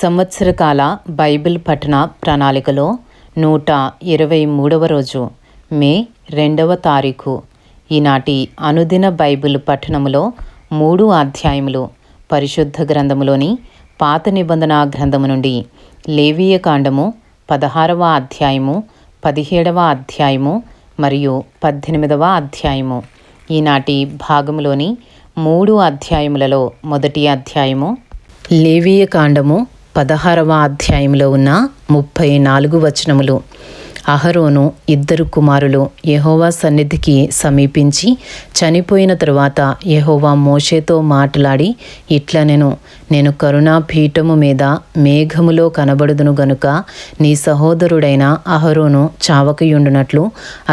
సంవత్సరకాల Bible పఠన ప్రణాళికలో 123వ రోజు మే 2వ తారీఖు. ఈనాటి అనుదిన బైబిల్ పఠనములో 3 అధ్యాయములు పరిశుద్ధ గ్రంథములోని పాత నిబంధన గ్రంథము నుండి లేవీయ కాండము 16వ అధ్యాయము, 17వ అధ్యాయము మరియు 18వ అధ్యాయము. ఈనాటి భాగములోని 3 అధ్యాయములలో మొదటి అధ్యాయము లేవీయ కాండము 16వ అధ్యాయంలో ఉన్న 34 వచనములు. అహరోను 2 కుమారులు యెహోవా సన్నిధికి సమీపించి చనిపోయిన తరువాత యెహోవా మోషేతో మాట్లాడి నేను కరుణాపీఠము మీద మేఘములో కనబడుదును గనుక నీ సహోదరుడైన అహరోను చావకయుండునట్లు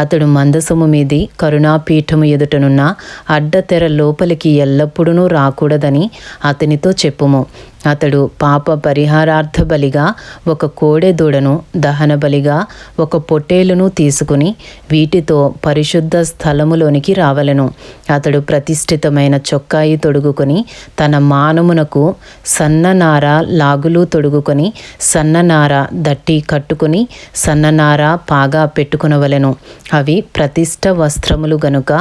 అతడు మందసము మీది కరుణాపీఠము ఎదుటనున్న అడ్డతెర లోపలికి ఎల్లప్పుడూ రాకూడదని అతనితో చెప్పుము. అతడు పాప పరిహారార్థ బలిగా ఒక కోడె దూడను, దహన బలిగా ఒక పొట్టేలును తీసుకుని వీటితో పరిశుద్ధ స్థలములోనికి రావలెను. అతడు ప్రతిష్ఠితమైన చొక్కాయి తొడుగుకొని తన మానమునకు సన్ననార లాగులు తొడుగుకొని సన్ననార దట్టి కట్టుకుని సన్ననార పాగా పెట్టుకునవలెను. అవి ప్రతిష్ఠ వస్త్రములు గనుక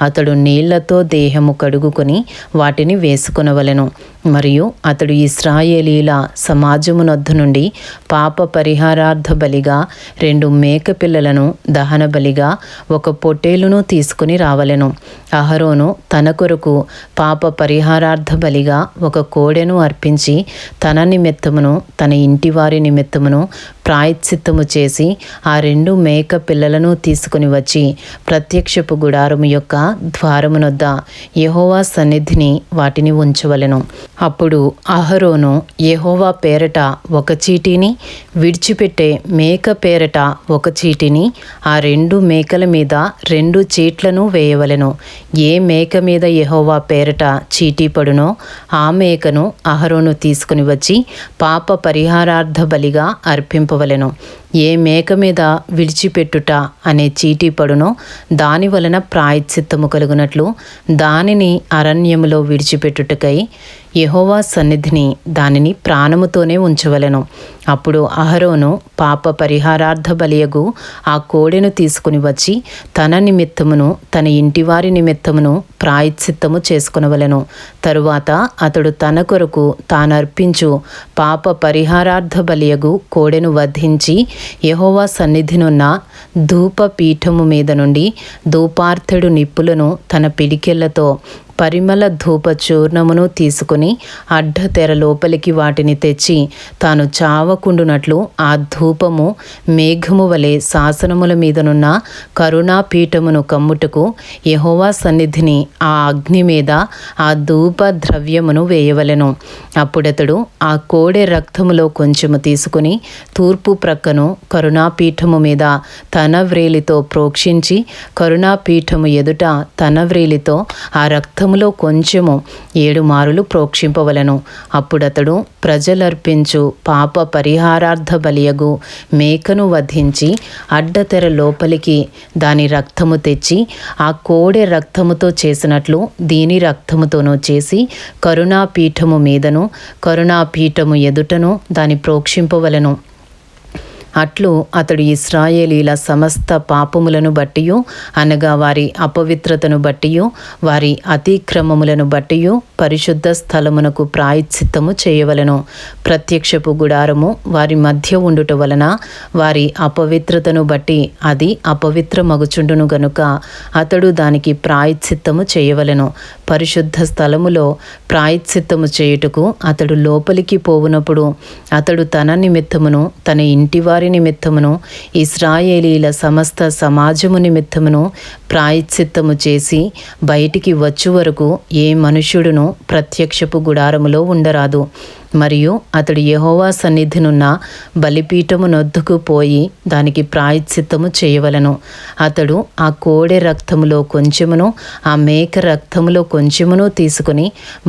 అతడు నీళ్లతో దేహము కడుగుకొని వాటిని వేసుకునవలెను. మరియు అతడు ఇశ్రాయేలీల సమాజమునొద్ద నుండి పాప పరిహారార్థ బలిగా 2 మేకపిల్లలను, దహన బలిగా ఒక పొట్టేలును తీసుకుని రావలెను. అహరోను తన కొరకు పాప పరిహారార్థ బలిగా ఒక కోడెను అర్పించి తన నిమిత్తమును తన ఇంటివారి నిమిత్తమును ప్రాయశ్చిత్తము చేసి ఆ 2 మేక పిల్లలను తీసుకుని వచ్చి ప్రత్యక్షపు గుడారము యొక్క ద్వారమునొద్ద యెహోవా సన్నిధిని వాటిని ఉంచవలెను. అప్పుడు అహరోను యెహోవా పేరట ఒక చీటిని, విడిచిపెట్టే మేక పేరట ఒక చీటిని, ఆ 2 మేకల మీద 2 చీట్లను వేయవలెను. ఏ మేక మీద యెహోవా పేరట చీటీ పడునో ఆ మేకను అహరోను తీసుకుని వచ్చి పాప పరిహారార్థ బలిగా అర్పింపవలెను. ఏ మేక మీద విడిచిపెట్టుట అనే చీటీ పడునో దాని వలన ప్రాయశ్చిత్తము కలుగునట్లు దానిని అరణ్యములో విడిచిపెట్టుటకై యెహోవా సన్నిధిని దానిని ప్రాణముతోనే ఉంచవలెను. అప్పుడు అహరోను పాప పరిహారార్థ బలియగు ఆ కోడెను తీసుకుని వచ్చి తన నిమిత్తమును తన ఇంటివారి నిమిత్తమును ప్రాయశ్చిత్తము చేసుకునవలెను. తరువాత అతడు తన కొరకు తానర్పించు పాప పరిహారార్థ బలియగు కోడెను వధించి యెహోవా సన్నిధినున్న ధూప పీఠము మీద నుండి ధూపార్తెడు నిప్పులను తన పిడికెళ్లతో పరిమళ ధూప చూర్ణమును తీసుకుని అడ్డతెర లోపలికి వాటిని తెచ్చి తాను చావకుండునట్లు ఆ ధూపము మేఘము వలె శాసనముల మీదనున్న కరుణాపీఠమును కమ్ముటకు యెహోవా సన్నిధిని ఆ అగ్ని మీద ఆ ధూప ద్రవ్యమును వేయవలెను. అప్పుడతడు ఆ కోడె రక్తములో కొంచెము తీసుకుని తూర్పు ప్రక్కను కరుణాపీఠము మీద తన వ్రేలితో ప్రోక్షించి కరుణాపీఠము ఎదుట తన వ్రేలితో ఆ రక్తములో కొంచెము 7 మారులు ప్రోక్షింపవలెను. అప్పుడతడు ప్రజలర్పించు పాప పరిహారార్థ బలియగు మేకను వధించి అడ్డతెర లోపలికి దాని రక్తము తెచ్చి ఆ కోడె రక్తముతో చేసినట్లు దీని రక్తముతోనూ చేసి కరుణాపీఠము మీదను కరుణాపీఠము ఎదుటను దాని ప్రోక్షింపవలెను. అట్లు అతడు ఇశ్రాయేలీల సమస్త పాపములను బట్టియు అనగా వారి అపవిత్రతను బట్టియు వారి అతిక్రమములను బట్టియు పరిశుద్ధ స్థలమునకు ప్రాయశ్చిత్తము చేయవలెను. ప్రత్యక్షపు గుడారము వారి మధ్య ఉండుట వలన వారి అపవిత్రతను బట్టి అది అపవిత్రమగుచుండును గనుక అతడు దానికి ప్రాయశ్చిత్తము చేయవలెను. పరిశుద్ధ స్థలములో ప్రాయశ్చిత్తము చేయుటకు అతడు లోపలికి పోవునప్పుడు అతడు తన నిమిత్తమును తన ఇంటివారి నిమిత్తమును ఇశ్రాయేలీల సమస్త సమాజము నిమిత్తమును ప్రాయశ్చిత్తము చేసి బయటికి వచ్చు వరకు ఏ మనుష్యుడును ప్రత్యక్షపు గుడారములో ఉండరాదు. మరియు అతడు యెహోవా సన్నిధినున్న బలిపీఠము నొద్దకు పోయి దానికి ప్రాయశ్చిత్తము చేయవలెను. అతడు ఆ కోడె రక్తములో కొంచెమును ఆ మేక రక్తములో కొంచెమును తీసుకుని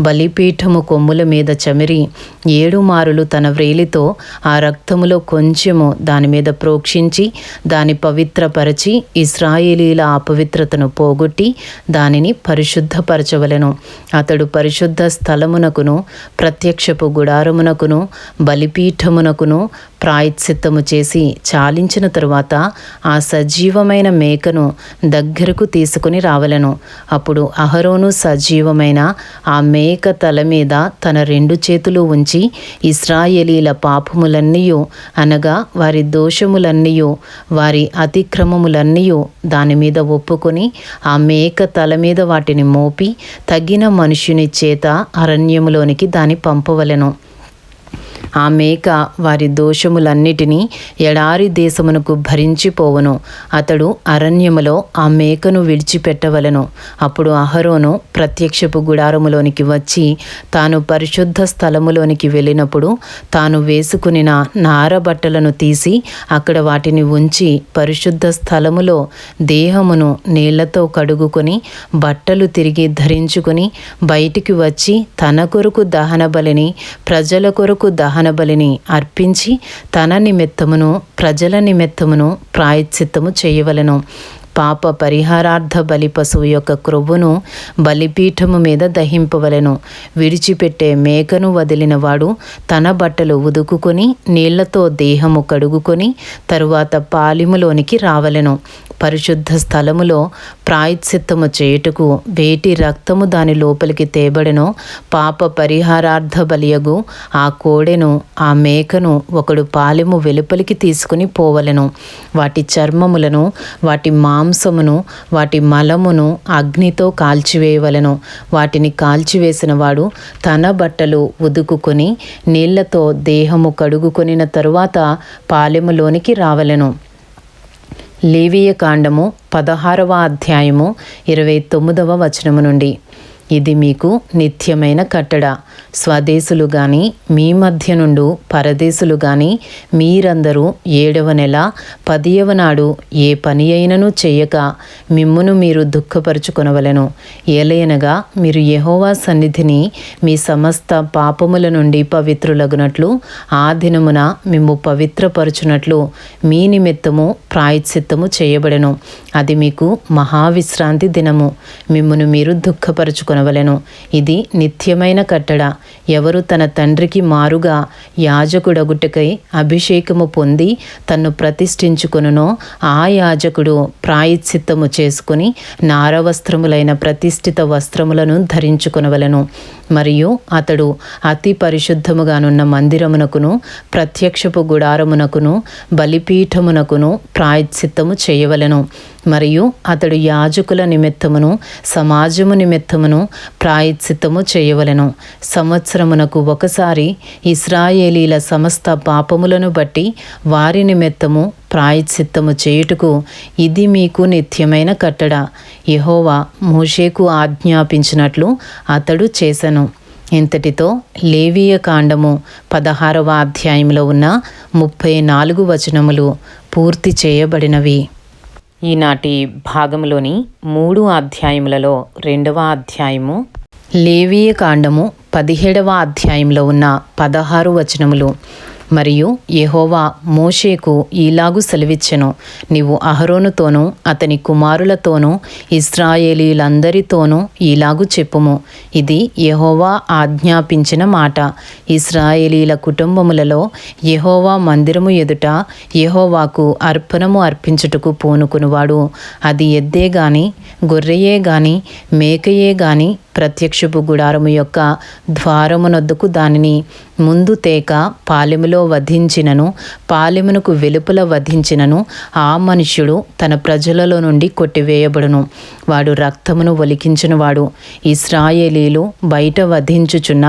బలిపీఠము కొమ్ముల మీద చమిరి 7 మారులు తన వ్రేలితో ఆ రక్తములో కొంచెము దాని మీద ప్రోక్షించి దాని పవిత్రపరచి ఇశ్రాయేలీల అపవిత్రతను పోగొట్టి దానిని పరిశుద్ధపరచవలెను. అతడు పరిశుద్ధ స్థలమునకును ప్రత్యక్షపు గుడారమునకును గుడారమునకును బలిపీఠమునకును ప్రాయశ్చిత్తము చేసి చాలించిన తరువాత ఆ సజీవమైన మేకను దగ్గరకు తీసుకుని రావలెను. అప్పుడు అహరోను సజీవమైన ఆ మేక తల మీద తన 2 చేతులు ఉంచి ఇశ్రాయేలీల పాపములన్నీయు అనగా వారి దోషములన్నీయు వారి అతిక్రమములన్నీయు దాని మీద ఒప్పుకొని ఆ మేక తల మీద వాటిని మోపి తగిన మనుష్యుని చేత అరణ్యములోనికి దాన్ని పంపవలెను. ఆ మేక వారి దోషములన్నిటినీ ఎడారి దేశమునకు భరించిపోవను. అతడు అరణ్యములో ఆ మేకను విడిచిపెట్టవలెను. అప్పుడు అహరోను ప్రత్యక్షపు గుడారములోనికి వచ్చి తాను పరిశుద్ధ స్థలములోనికి వెళ్ళినప్పుడు తాను వేసుకునిన నార బట్టలను తీసి అక్కడ వాటిని ఉంచి పరిశుద్ధ స్థలములో దేహమును నీళ్లతో కడుగుకొని బట్టలు తిరిగి ధరించుకొని బయటికి వచ్చి తన కొరకు దహన బలిని ప్రజల కొరకు దహన బలిని అర్పించి తన నిమిత్తమును ప్రజల నిమిత్తమును ప్రాయశ్చిత్తము చేయవలెను. పాప పరిహారార్థ బలి పశువు యొక్క క్రొవ్వును బలిపీఠము మీద దహింపవలెను. విడిచిపెట్టే మేకను వదిలినవాడు తన బట్టలు ఉదుకుకొని నీళ్లతో దేహము కడుగుకొని తరువాత పాలిములోనికి రావలెను. పరిశుద్ధ స్థలములో ప్రాయశ్చిత్తము చేయుటకు వేటి రక్తము దాని లోపలికి తేబడెనో పాప పరిహారార్థ బలియగు ఆ కోడెను ఆ మేకను ఒకడు పాలెము వెలుపలికి తీసుకుని పోవలెను. వాటి చర్మములను వాటి మాంసమును వాటి మలమును అగ్నితో కాల్చివేయవలెను. వాటిని కాల్చివేసిన వాడు తన బట్టలు ఉదుకుకొని నీళ్లతో దేహము కడుగుకొనిన తరువాత పాలెములోనికి రావలెను. లేవీయ కాండము 16వ అధ్యాయము 29వ వచనము నుండి. ఇది మీకు నిత్యమైన కట్టడ. స్వదేశులు గాని మీ మధ్య నుండు పరదేశులు గాని మీరందరూ 7వ నెల 10వ నాడు ఏ పని అయినను చేయక మిమ్మును మీరు దుఃఖపరుచుకొనవలెను. ఏలయనగా మీరు యెహోవా సన్నిధిని మీ సమస్త పాపముల నుండి పవిత్రులగునట్లు ఆ దినమున మిమ్ము పవిత్రపరచునట్లు మీ నిమిత్తము ప్రాయశ్చిత్తము చేయబడెను. అది మీకు మహావిశ్రాంతి దినము. మిమ్మును మీరు దుఃఖపరుచుకొనవలెను. ఇది నిత్యమైన కట్టడ. ఎవరు తన తండ్రికి మారుగా యాజకుడగుటకై అభిషేకము పొంది తన్ను ప్రతిష్ఠించుకొనునో ఆ యాజకుడు ప్రాయశ్చిత్తము చేసుకుని నారవస్త్రములైన ప్రతిష్ఠిత వస్త్రములను ధరించుకొనవలెను. మరియు అతడు అతి పరిశుద్ధముగానున్న మందిరమునకును ప్రత్యక్షపు గుడారమునకును బలిపీఠమునకును ప్రాయశ్చిత్తము చేయవలెను. మరియు అతడు యాజకుల నిమిత్తమును సమాజము నిమిత్తమును ప్రాయశ్చిత్తము చేయవలెను. సంవత్సరమునకు ఒకసారి ఇశ్రాయేలీల సమస్త పాపములను బట్టి వారి నిమిత్తము ప్రాయశ్చిత్తము చేయుటకు ఇది మీకు నిత్యమైన కట్టడ. యెహోవా మోషేకు ఆజ్ఞాపించినట్లు అతడు చేసెను. ఇంతటితో లేవీయ కాండము 16వ అధ్యాయంలో ఉన్న 34 వచనములు పూర్తి చేయబడినవి. ఈనాటి భాగంలోని 3 అధ్యాయములలో 2వ అధ్యాయము లేవీయ కాండము 17వ అధ్యాయంలో ఉన్న 16 వచనములు. మరియు యెహోవా మోషేకు ఈలాగు సెలవిచ్చెను, నీవు అహరోనుతోనూ అతని కుమారులతోనూ ఇశ్రాయేలీలందరితోనూ ఈలాగు చెప్పుము. ఇది యెహోవా ఆజ్ఞాపించిన మాట. ఇశ్రాయేలీల కుటుంబములలో యెహోవా మందిరము ఎదుట యెహోవాకు అర్పణము అర్పించుటకు పూనుకునివాడు అది ఎద్దే గాని గొర్రెయే గాని మేకయే గాని ప్రత్యక్షపు గుడారము యొక్క ద్వారమునొద్దకు దానిని ముందు తేక పాలెములో వధించినను పాలెమునకు వెలుపల వధించినను ఆ మనుష్యుడు తన ప్రజలలో నుండి కొట్టివేయబడును. వాడు రక్తమును ఒలికించినవాడు. ఇశ్రాయేలీలు బయట వధించుచున్న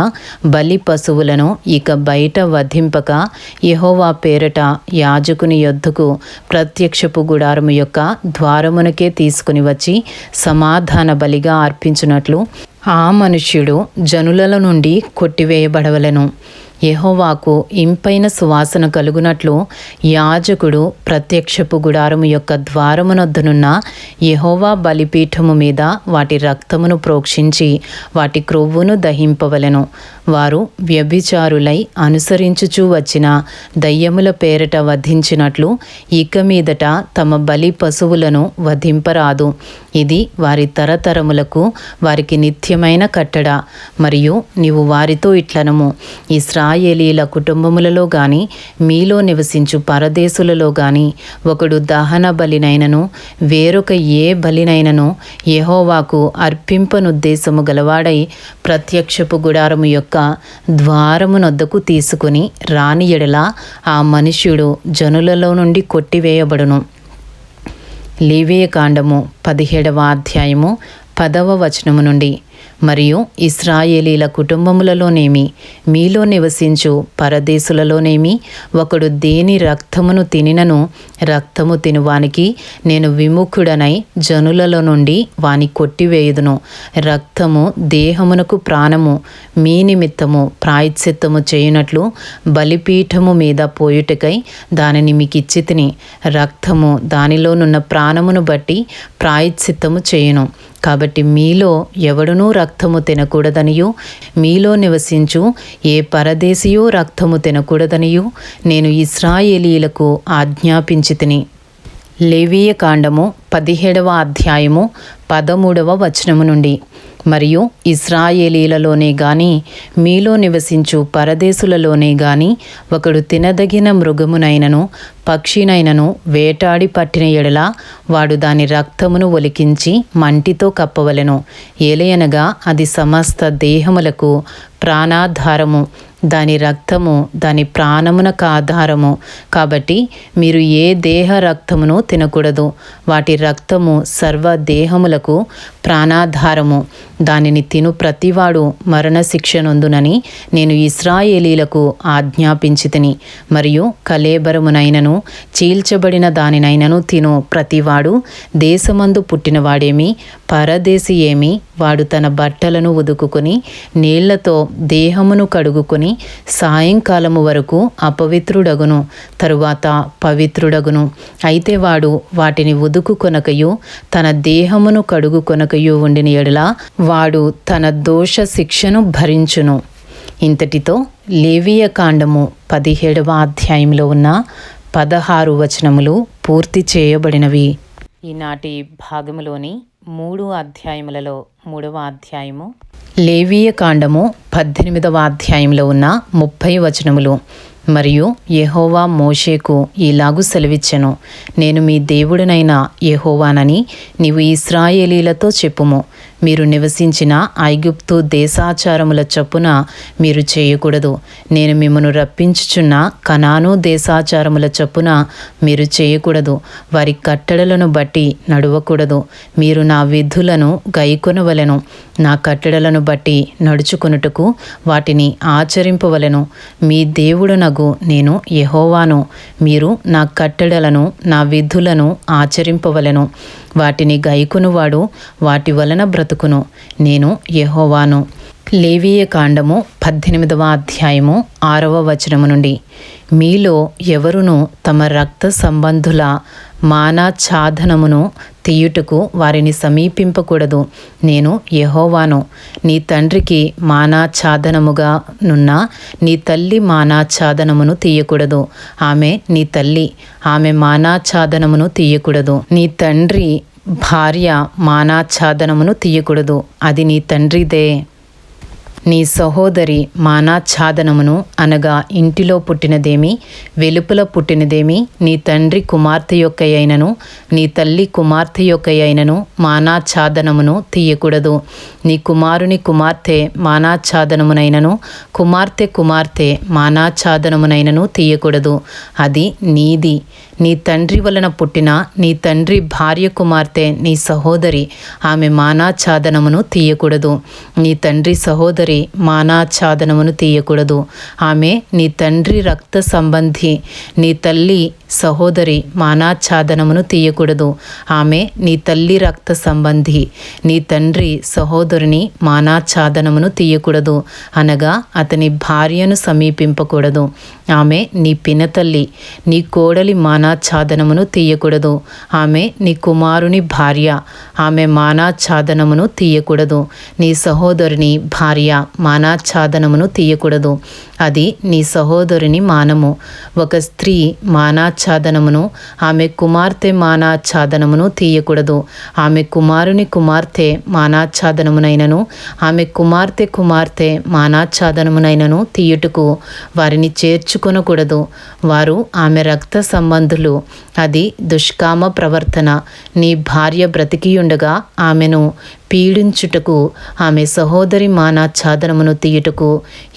బలి పశువులను ఇక బయట వధింపక యెహోవా పేరట యాజకుని యొద్దకు ప్రత్యక్షపు గుడారము యొక్క ద్వారమునకే తీసుకుని వచ్చి సమాధాన బలిగా అర్పించునట్లు ఆ మనుష్యుడు జనుల నుండి కొట్టివేయబడవలెను. యెహోవాకు ఇంపైన సువాసన కలుగునట్లు యాజకుడు ప్రత్యక్షపు గుడారము యొక్క ద్వారమునొద్దనున్న యెహోవా బలిపీఠము మీద వాటి రక్తమును ప్రోక్షించి వాటి క్రొవ్వును దహింపవలెను. వారు వ్యభిచారులై అనుసరించుచూ వచ్చిన దయ్యముల పేరట వధించినట్లు ఇక మీదట తమ బలి పశువులను వధింపరాదు. ఇది వారి తరతరములకు వారికి నిత్యమైన కట్టడ. మరియు నీవు వారితో ఇట్లనము, ఇశ్రాయేలు ఇశ్రాయేలీల కుటుంబములలో గాని మీలో నివసించు పరదేశులలో గాని ఒకడు దహన బలినైనను వేరొక ఏ బలినైనను యెహోవాకు అర్పింపనుద్దేశము గలవాడై ప్రత్యక్షపు గుడారము యొక్క ద్వారమునొద్దకు తీసుకుని రాని ఎడల ఆ మనుష్యుడు జనులలో నుండి కొట్టివేయబడును. లేవియకాండము 17వ అధ్యాయము 10వ వచనము నుండి. మరియు ఇశ్రాయేలీల కుటుంబములలోనేమి మీలో నివసించు పరదేశులలోనేమి ఒకడు దేని రక్తమును తినినను రక్తము తినువానికి నేను విముఖుడనై జనులలో నుండి వాని కొట్టివేయుదును. రక్తము దేహమునకు ప్రాణము, మీ నిమిత్తము ప్రాయశ్చిత్తము చేయునట్లు బలిపీఠము మీద పోయుటకై దానిని మీకిచ్చితిని. రక్తము దానిలోనున్న ప్రాణమును బట్టి ప్రాయశ్చిత్తము చేయును. కాబట్టి మీలో ఎవడునూ రక్తము తినకూడదనియు మీలో నివసించు ఏ పరదేశియో రక్తము తినకూడదనియు నేను ఇశ్రాయేలీలకు ఆజ్ఞాపించితిని. లేవియకాండము 17వ అధ్యాయము 13వ వచనము నుండి. మరియు ఇశ్రాయేలీలలోనే గాని మీలో నివసించు పరదేశులలోనే గాని ఒకడు తినదగిన మృగమునైనను పక్షినైనను వేటాడి పట్టిన ఎడల వాడు దాని రక్తమును ఒలికించి మంటితో కప్పవలెను. ఏలయనగా అది సమస్త దేహములకు ప్రాణాధారము, దాని రక్తము దాని ప్రాణమునకు ఆధారము. కాబట్టి మీరు ఏ దేహ రక్తమును తినకూడదు. వాటి రక్తము సర్వ దేహములకు ప్రాణాధారము. దానిని తిను ప్రతివాడు మరణశిక్ష నొందునని నేను ఇశ్రాయేలీలకు ఆజ్ఞాపించితిని. మరియు కళేబరమునైనను చీల్చబడిన దానినైనను తిను ప్రతివాడు దేశమందు పుట్టినవాడేమి పరదేశి ఏమి వాడు తన బట్టలను ఉదుకుని నీళ్లతో దేహమును కడుగుకొని సాయంకాలము వరకు అపవిత్రుడగును, తరువాత పవిత్రుడగును. అయితే వాడు వాటిని ఉదుకుకొనకయు తన దేహమును కడుగుకొనకయు ఉండిన ఎడల వాడు తన దోష శిక్షను భరించును. ఇంతటితో లేవియకాండము 17వ అధ్యాయంలో ఉన్న 16 వచనములు పూర్తి చేయబడినవి. ఈనాటి భాగములోని 3 అధ్యాయములలో 3వ అధ్యాయము లేవియకాండము 18వ అధ్యాయంలో ఉన్న 30 వచనములు. మరియు యెహోవా మోషేకు ఇలాగు సెలవిచ్చెను, నేను మీ దేవుడనైన యెహోవానని నీవు ఇశ్రాయేలీలతో చెప్పుము. మీరు నివసించిన ఐగుప్తు దేశాచారముల చొప్పున మీరు చేయకూడదు. నేను మిమ్మను రప్పించుచున్న కనాను దేశాచారముల చొప్పున మీరు చేయకూడదు. వారి కట్టడలను బట్టి నడవకూడదు. మీరు నా విధులను గైకొనవలెను. నా కట్టడలను బట్టి నడుచుకొనుటకు వాటిని ఆచరింపవలెను. మీ దేవుడనగు నేను యెహోవాను. మీరు నా కట్టడలను నా విధులను ఆచరింపవలెను. వాటిని గైకొనువాడు వాటి వలన బ్రతుకును. నేను యెహోవాను. లేవియకాండము 18వ అధ్యాయము 6వ వచనము నుండి. మీలో ఎవరును తమ రక్త సంబంధుల మానాఛాదనమును తీయుటకు వారిని సమీపింపకూడదు. నేను యెహోవాను. నీ తండ్రికి మానాఛాదనముగా నున్న నీ తల్లి మానాఛాదనమును తీయకూడదు. ఆమె నీ తల్లి, ఆమె మానాఛాదనమును తీయకూడదు. నీ తండ్రి భార్య మానాఛాదనమును తీయకూడదు, అది నీ తండ్రిదే. నీ సహోదరి మానాఛాదనమును అనగా ఇంటిలో పుట్టినదేమి వెలుపల పుట్టినదేమి నీ తండ్రి కుమార్తె యొక్కయైనను నీ తల్లి కుమార్తె యొక్కయైనను మానాఛాదనమును తీయకూడదు. నీ కుమారుని కుమార్తె మానాఛాదనమునైనను కుమార్తె కుమార్తె మానాఛాదనమునైనను తీయకూడదు, అది నీది. నీ తండ్రి వలన పుట్టిన నీ తండ్రి భార్య కుమార్తె నీ సహోదరి, ఆమె మానాఛాదనమును తీయకూడదు. నీ తండ్రి సహోదరి మానాఛాదనమును తీయకూడదు. ఆమె నీ తండ్రి రక్త సంబంధి. నీ తల్లి సహోదరి మానాఛాదనమును తీయకూడదు. ఆమె నీ తల్లి రక్త సంబంధి. నీ తండ్రి సహోదరుని మానాఛాదనమును తీయకూడదు అనగా అతని భార్యను సమీపింపకూడదు. ఆమె నీ పినతల్లి. నీ కోడలి మానాఛాదనమును తీయకూడదు. ఆమె నీ కుమారుని భార్య. ఆమె మానాఛాదనమును తీయకూడదు. నీ సహోదరుని భార్య. మానాచ్ఛాదనమును తీయకూడదు. అది నీ సహోదరుని మానము. ఒక స్త్రీ మానాచ్ఛాదనమును, ఆమె కుమార్తె మానాచ్ఛాదనమును తీయకూడదు. ఆమె కుమారుని కుమార్తె మానాచ్ఛాదనమునైనను, ఆమె కుమార్తె కుమార్తె మానాచ్ఛాదనమునైనను తీయుటకు వారిని చేర్చుకొనకూడదు. వారు ఆమె రక్త సంబంధులు. అది దుష్కామ ప్రవర్తన. నీ భార్య బ్రతికియుండగా ఆమెను పీడించుటకు, ఆమె సహోదరి మానాచ్ఛాదనమును తీయుటకు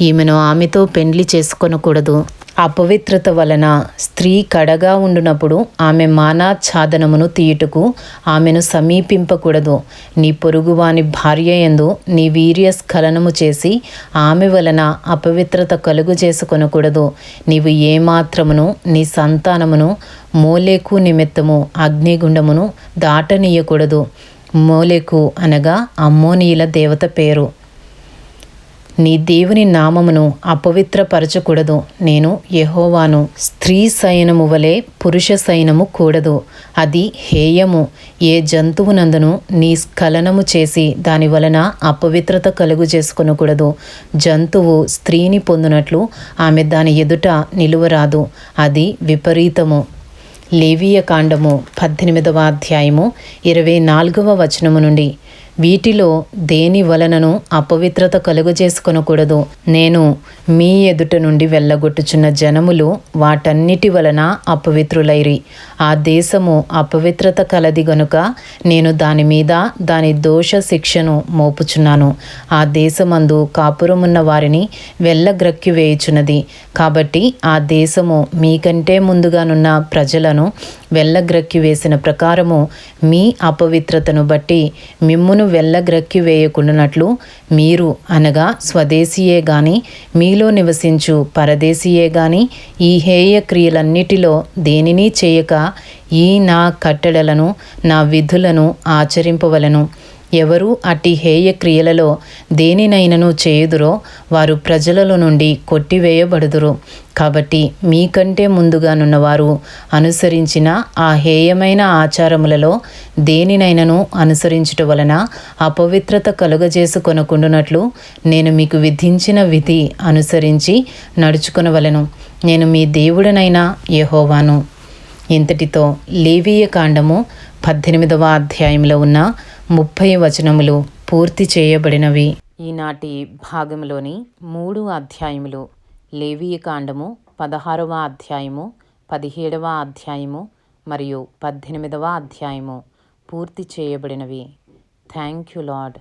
ఈమెను ఆమెతో పెండ్లి చేసుకొనకూడదు. అపవిత్రత వలన స్త్రీ కడగా ఉండునప్పుడు ఆమె మానాచ్ఛాదనమును తీయుటకు ఆమెను సమీపింపకూడదు. నీ పొరుగువాని భార్య యందు నీ వీర్యస్ఖలనము చేసి ఆమె వలన అపవిత్రత కలుగు చేసుకొనకూడదు. నీవు ఏమాత్రమును నీ సంతానమును మోలేకు నిమిత్తము అగ్నిగుండమును దాటనీయకూడదు. మోలేకు అనగా అమ్మోనీయుల దేవత పేరు. నీ దేవుని నామమును అపవిత్రపరచకూడదు. నేను యెహోవాను. స్త్రీ సైన్యము వలె పురుష సైన్యము కూడదు. అది హేయము. ఏ జంతువునందును నీ స్ఖలనము చేసి దాని వలన అపవిత్రత కలుగు చేసుకొనకూడదు. జంతువు స్త్రీని పొందునట్లు ఆమె దాని ఎదుట నిలువరాదు. అది విపరీతము. లేవీయ కాండము 18వ అధ్యాయము 24వ వచనము నుండి. వీటిలో దేని వలనను అపవిత్రత కలుగజేసుకొనకూడదు. నేను మీ ఎదుట నుండి వెళ్ళగొట్టుచున్న జనములు వాటన్నిటి వలన అపవిత్రులైరి. ఆ దేశము అపవిత్రత కలది గనుక నేను దాని మీద దాని దోష శిక్షను మోపుచున్నాను. ఆ దేశమందు కాపురమున్న వారిని వెళ్ళగ్రక్కి వేయుచున్నది. కాబట్టి ఆ దేశము మీకంటే ముందుగానున్న ప్రజలను వెళ్ళగ్రక్కి వేసిన ప్రకారము మీ అపవిత్రతను బట్టి మిమ్మును వెళ్ళగ్రక్కి వేయకుండానట్లు మీరు అనగా స్వదేశీయే గాని మీలో నివసించు పరదేశీయే గాని ఈ హేయ క్రియలన్నిటిలో దేనినీ చేయక ఈ నా కట్టడలను నా విధులను ఆచరింపవలెను. ఎవరు అట్టి హేయ క్రియలలో దేనినైనను చేయుదురో వారు ప్రజలలో నుండి కొట్టివేయబడుదురు. కాబట్టి మీకంటే ముందుగానున్నవారు అనుసరించిన ఆ హేయమైన ఆచారములలో దేనినైనను అనుసరించుట వలన అపవిత్రత కలుగజేసుకొనకుండునట్లు నేను మీకు విధించిన విధి అనుసరించి నడుచుకొనవలెను. నేను మీ దేవుడనైన యెహోవాను. ఇంతటితో లేవీయ కాండము 18వ అధ్యాయంలో ఉన్న 30 వచనములు పూర్తి చేయబడినవి. ఈనాటి భాగంలోని 3 అధ్యాయములు లేవీయ కాండము 16వ అధ్యాయము, 17వ అధ్యాయము మరియు 18వ అధ్యాయము పూర్తి చేయబడినవి. Thank you lord.